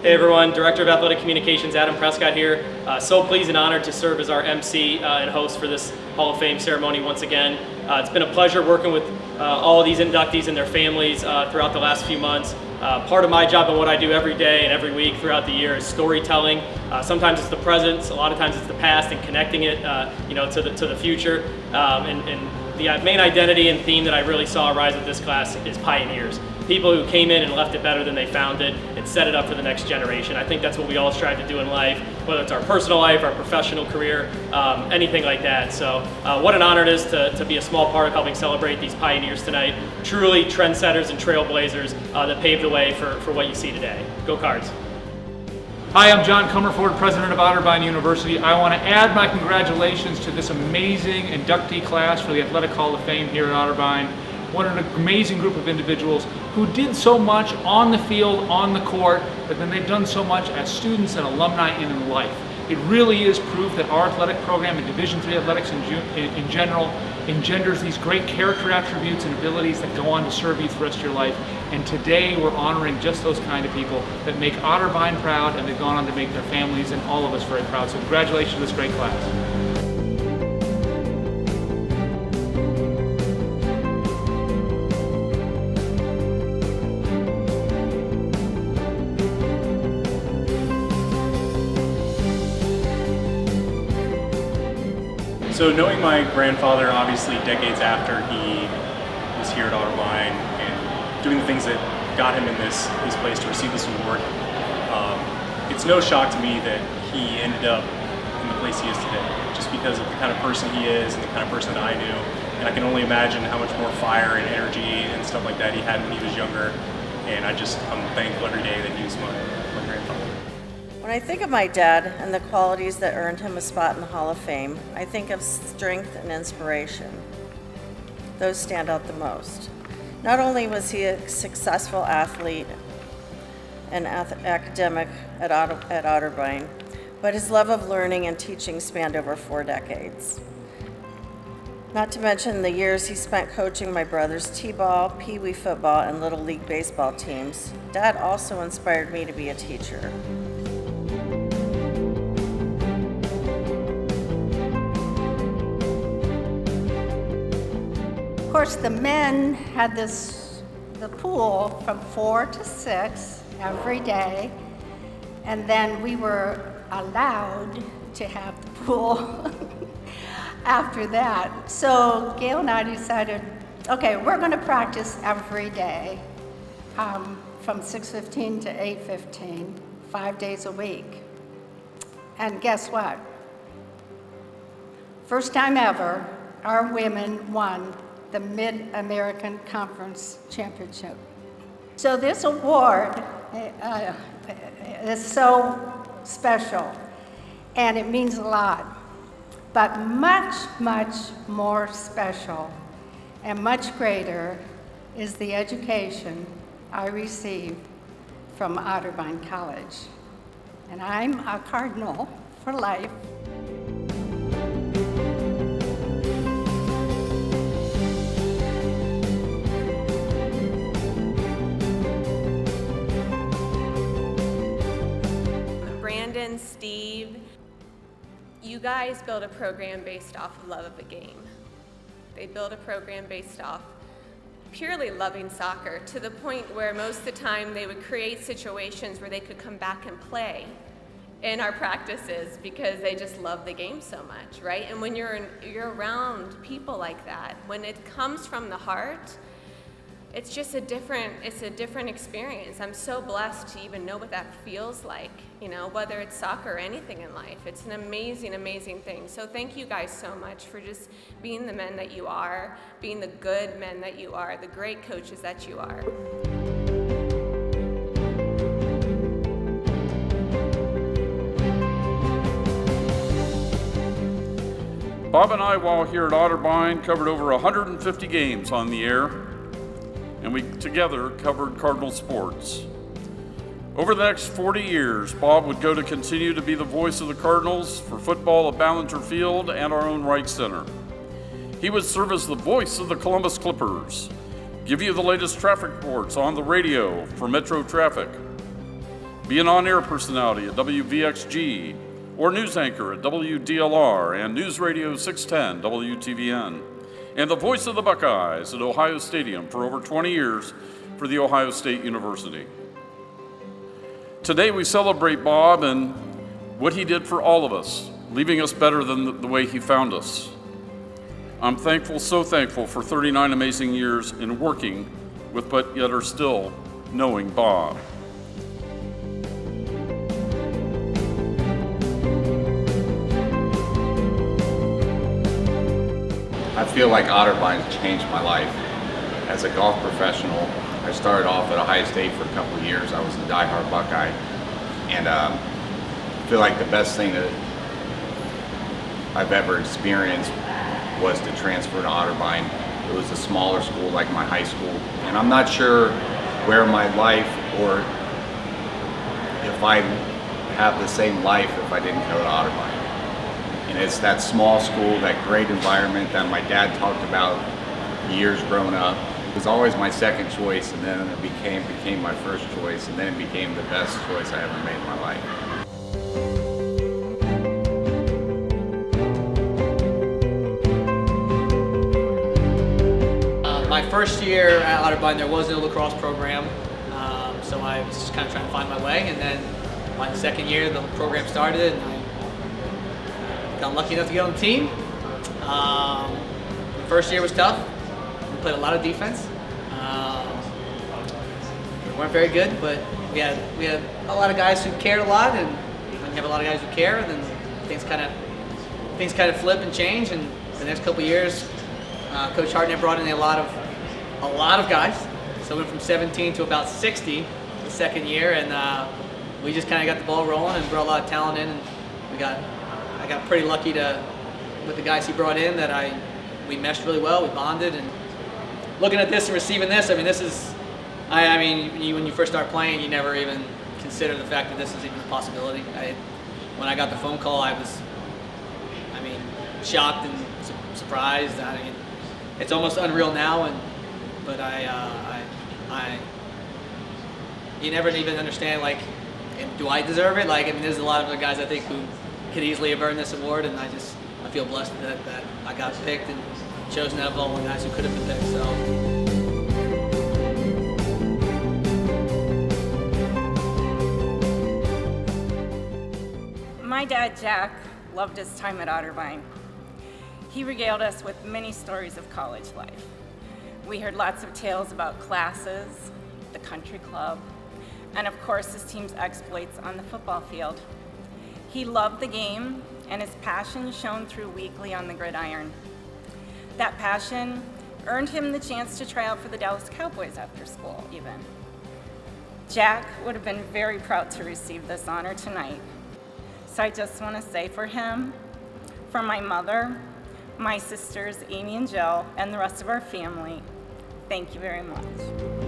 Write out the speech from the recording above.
Hey everyone, Director of Athletic Communications Adam Prescott here. So pleased and honored to serve as our MC and host for this Hall of Fame ceremony once again. It's been a pleasure working with all of these inductees and their families throughout the last few months. Part of my job and what I do every day and every week throughout the year is storytelling. Sometimes it's the present, a lot of times it's the past, and connecting it to the future. And the main identity and theme that I really saw arise with this class is pioneers. People who came in and left it better than they found it and set it up for the next generation. I think that's what we all strive to do in life, whether it's our personal life, our professional career, anything like that. So what an honor it is to be a small part of helping celebrate these pioneers tonight. Truly trendsetters and trailblazers that paved the way for what you see today. Go Cards. Hi, I'm John Comerford, President of Otterbein University. I want to add my congratulations to this amazing inductee class for the Athletic Hall of Fame here at Otterbein. What an amazing group of individuals who did so much on the field, on the court, but then they've done so much as students and alumni and in life. It really is proof that our athletic program and Division III athletics in general engenders these great character attributes and abilities that go on to serve you the rest of your life. And today we're honoring just those kind of people that make Otterbein proud, and they've gone on to make their families and all of us very proud. So congratulations to this great class. So knowing my grandfather, obviously decades after he was here at Otterbein and doing the things that got him in this place to receive this award, it's no shock to me that he ended up in the place he is today, just because of the kind of person he is and the kind of person that I knew. And I can only imagine how much more fire and energy and stuff like that he had when he was younger. And I'm thankful every day that he was my grandfather. When I think of my dad and the qualities that earned him a spot in the Hall of Fame, I think of strength and inspiration. Those stand out the most. Not only was he a successful athlete and academic at Otterbein, but his love of learning and teaching spanned over 4 decades. Not to mention the years he spent coaching my brother's t-ball, pee-wee football, and Little League baseball teams. Dad also inspired me to be a teacher. Of course, the men had the pool from 4 to 6 every day, and then we were allowed to have the pool after that. So Gail and I decided, okay, we're going to practice every day from 6:15 to 8:15, 5 days a week. And guess what? First time ever, our women won the Mid-American Conference Championship. So this award is so special, and it means a lot. But much, much more special and much greater is the education I received from Otterbein College. And I'm a Cardinal for life. Steve, you guys build a program based off of love of the game. They build a program based off purely loving soccer, to the point where most of the time they would create situations where they could come back and play in our practices because they just love the game so much, right? And when you're around people like that, when it comes from the heart, it's just a different experience. I'm so blessed to even know what that feels like, whether it's soccer or anything in life. It's an amazing, amazing thing. So thank you guys so much for just being the men that you are, being the good men that you are, the great coaches that you are. Bob and I, while here at Otterbein, covered over 150 games on the air, and we together covered Cardinal sports. Over the next 40 years, Bob would go to continue to be the voice of the Cardinals for football at Ballinger Field and our own Wright Center. He would serve as the voice of the Columbus Clippers, give you the latest traffic reports on the radio for Metro Traffic. be an on-air personality at WVXG, or news anchor at WDLR and News Radio 610 WTVN, and the voice of the Buckeyes at Ohio Stadium for over 20 years for The Ohio State University. Today we celebrate Bob and what he did for all of us, leaving us better than the way he found us. I'm thankful, so thankful for 39 amazing years in working with, but yet are still knowing Bob. I feel like Otterbein changed my life. As a golf professional, I started off at Ohio State for a couple of years. I was a diehard Buckeye, and I feel like the best thing that I've ever experienced was to transfer to Otterbein. It was a smaller school like my high school, and I'm not sure where my life, or if I have the same life if I didn't go to Otterbein. And it's that small school, that great environment that my dad talked about years growing up. It was always my second choice, and then it became my first choice, and then it became the best choice I ever made in my life. My first year at Otterbein, there was no lacrosse program, so I was just kind of trying to find my way. And then my second year, the program started, and I got lucky enough to get on the team. The first year was tough. We played a lot of defense. We weren't very good, but we had a lot of guys who cared a lot, and when you have a lot of guys who care, then things kind of flip and change. And the next couple of years, Coach Hartnett brought in a lot of guys. So we went from 17 to about 60 the second year, and we just kind of got the ball rolling and brought a lot of talent in. And I got pretty lucky with the guys he brought in that we meshed really well. We bonded. And looking at this and receiving this, I mean, this is, when you first start playing, you never even consider the fact that this is even a possibility. When I got the phone call, I was, shocked and surprised. It's almost unreal now, but you never even understand, like, do I deserve it? There's a lot of other guys I think who could easily have earned this award, and I feel blessed that I got picked and chosen out of all the guys who could have been picked. So. My dad, Jack, loved his time at Otterbein. He regaled us with many stories of college life. We heard lots of tales about classes, the country club, and of course his team's exploits on the football field. He loved the game, and his passion shone through weekly on the gridiron. That passion earned him the chance to try out for the Dallas Cowboys after school, even. Jack would have been very proud to receive this honor tonight. So I just want to say for him, for my mother, my sisters, Amy and Jill, and the rest of our family, thank you very much.